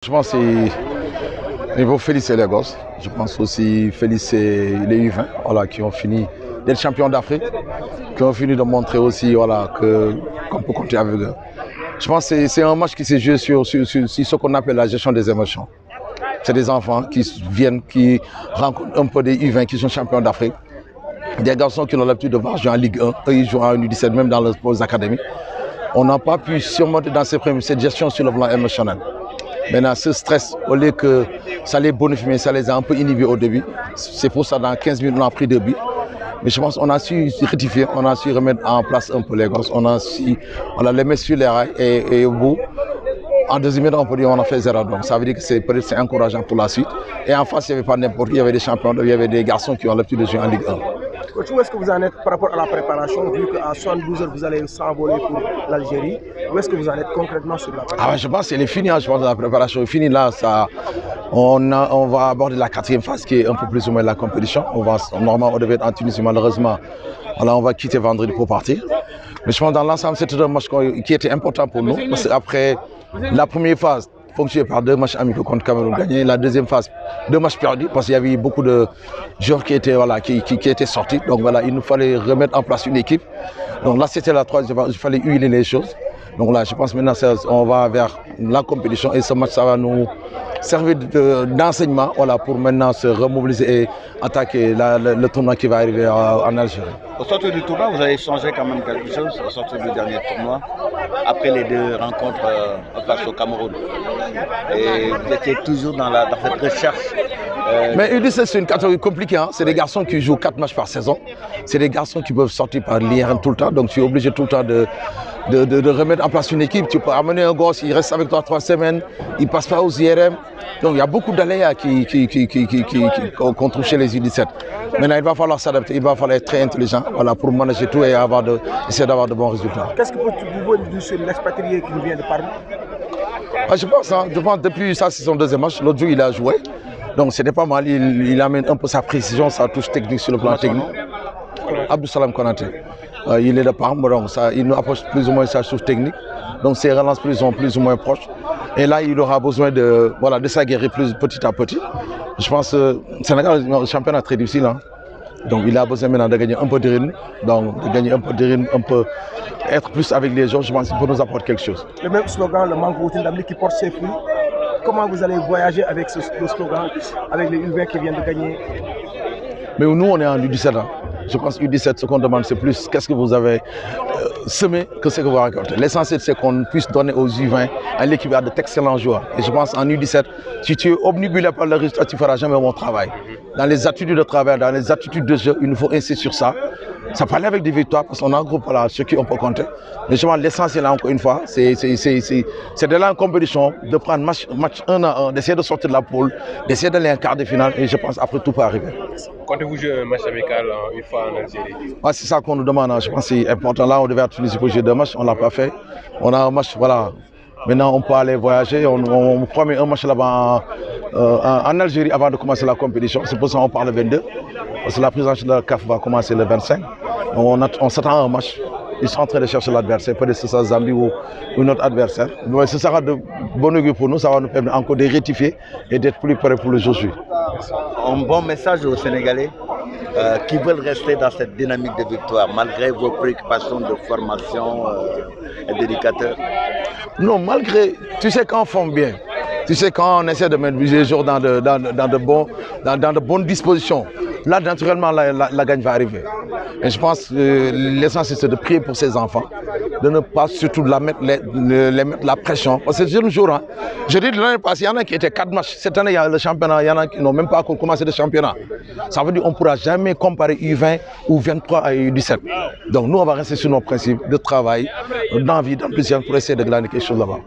Je pense qu'il faut féliciter les gosses. Je pense aussi féliciter les U20 voilà, qui ont fini d'être champions d'Afrique, qui ont fini de montrer aussi voilà, qu'on peut compter avec eux. Je pense que c'est un match qui s'est joué sur ce qu'on appelle la gestion des émotions. C'est des enfants qui viennent, qui rencontrent un peu des U20 qui sont champions d'Afrique. Des garçons qui ont l'habitude de voir jouer en Ligue 1, eux ils jouent en U17 même dans les académies. On n'a pas pu surmonter dans cette gestion sur le plan émotionnel. Maintenant, ce stress, au lieu que ça les bonifie, ça les a un peu inhibés au début. C'est pour ça, dans 15 minutes, on a pris 2 buts. Mais je pense qu'on a su rectifier, on a su remettre en place un peu les gosses. On a su les mettre sur les rails et au bout, en deuxième minute, on peut dire qu'on a fait 0. Donc ça veut dire que c'est encourageant pour la suite. Et en face, il n'y avait pas n'importe qui, il y avait des champions, il y avait des garçons qui ont l'habitude de jouer en Ligue 1. Coach, où est-ce que vous en êtes par rapport à la préparation, vu qu'à 72 heures, vous allez s'envoler pour l'Algérie? Où est-ce que vous en êtes concrètement sur la préparation? Je pense qu'elle est finie, je pense que la préparation est finie. Là, on va aborder la 4e phase qui est un peu plus ou moins la compétition. Normalement, on devait être en Tunisie, malheureusement. Voilà, on va quitter vendredi pour partir. Mais je pense que dans l'ensemble, c'était un match qui était important pour nous. Parce qu'après la première phase, fonctionné par 2 matchs amicaux contre Cameroun gagnés. La deuxième phase, 2 matchs perdus parce qu'il y avait beaucoup de joueurs qui étaient, qui étaient sortis. Donc voilà, il nous fallait remettre en place une équipe. Donc là, c'était la 3e, il fallait huiler les choses. Donc là, je pense maintenant on va vers la compétition et ce match, ça va nous servir d'enseignement pour maintenant se remobiliser et attaquer le tournoi qui va arriver en Algérie. Au sortir du tournoi, vous avez changé quand même quelque chose au sortir du dernier tournoi, après les 2 rencontres face au Cameroun. Et vous étiez toujours dans cette recherche. Mais U17, c'est une catégorie compliquée. Hein? C'est des garçons qui jouent 4 matchs par saison. C'est des garçons qui peuvent sortir par l'IRM tout le temps. Donc tu es obligé tout le temps de remettre en place une équipe. Tu peux amener un gosse, il reste avec toi 3 semaines, il ne passe pas aux IRM. Donc il y a beaucoup d'aléas qu'on trouve chez les U17. Maintenant, il va falloir s'adapter, il va falloir être très intelligent pour manager tout et essayer d'avoir de bons résultats. Qu'est-ce que vous pouvez dire sur l'expatrié qui nous vient de parler? Je pense depuis ça, c'est son 2e match. L'autre jour, il a joué. Donc c'était pas mal, il amène un peu sa précision, sa touche technique sur le plan technique. Abdou Salam Konaté, il est de Parme, donc il nous approche plus ou moins sa touche technique. Donc ses relances sont plus ou moins proches. Et là, il aura besoin de s'aguerrir petit à petit. Je pense que le Sénégal est un championnat très difficile. Hein. Donc il a besoin maintenant de gagner un peu de rythme. Donc de gagner un peu de rythme, être plus avec les gens, je pense qu'il peut nous apporter quelque chose. Le même slogan, le manque routine d'Amérique qui porte ses fruits. Comment vous allez voyager avec ce slogan, avec les U20 qui viennent de gagner? Mais nous, on est en U17. Hein. Je pense que U17, ce qu'on demande, c'est plus qu'est-ce que vous avez semé que ce que vous racontez. L'essentiel, c'est qu'on puisse donner aux U20 un équivalent d'excellents joueurs. Et je pense en U17, si tu es obnubilé par le résultat, tu ne feras jamais bon travail. Dans les attitudes de travail, dans les attitudes de jeu, il nous faut insister sur ça. Ça peut aller avec des victoires parce qu'on a un groupe sur qui on peut compter. Mais je pense l'essentiel, encore une fois, c'est de la compétition, de prendre match 1 à 1, d'essayer de sortir de la poule, d'essayer d'aller en quart de finale. Et je pense après tout peut arriver. Comptez-vous jouer un match amical une fois en Algérie? C'est ça qu'on nous demande. Hein. Je pense que c'est important. Là, on devait être Tunisie pour jouer 2 matchs. On ne l'a pas fait. On a un match, voilà. Maintenant, on peut aller voyager. On promet un match là-bas en Algérie avant de commencer la compétition. C'est pour ça qu'on parle le 22. Parce que la prise en charge de la CAF va commencer le 25. On s'attend à un match. Ils sont en train de chercher l'adversaire. Peut-être que ce sera Zambie ou notre adversaire. Mais ce sera de bon augure pour nous. Ça va nous permettre encore de rectifier et d'être plus prêts pour le jour suivant. Un bon message aux Sénégalais qui veulent rester dans cette dynamique de victoire, malgré vos préoccupations de formation et d'éducateurs. Non, malgré, tu sais quand on forme bien, tu sais quand on essaie de mettre les jours dans de bonnes dispositions, là naturellement la gagne va arriver. Et je pense que l'essentiel c'est de prier pour ces enfants, de ne pas surtout les mettre la pression. Parce que c'est un jour, hein. Je dis de l'année passée, il y en a qui étaient 4 matchs. Cette année, il y a le championnat, il y en a qui n'ont même pas encore commencé le championnat. Ça veut dire qu'on ne pourra jamais comparer U20 ou 23 à U17. Donc nous, on va rester sur nos principes de travail, d'envie, d'enthousiasme pour essayer de gagner quelque chose là-bas.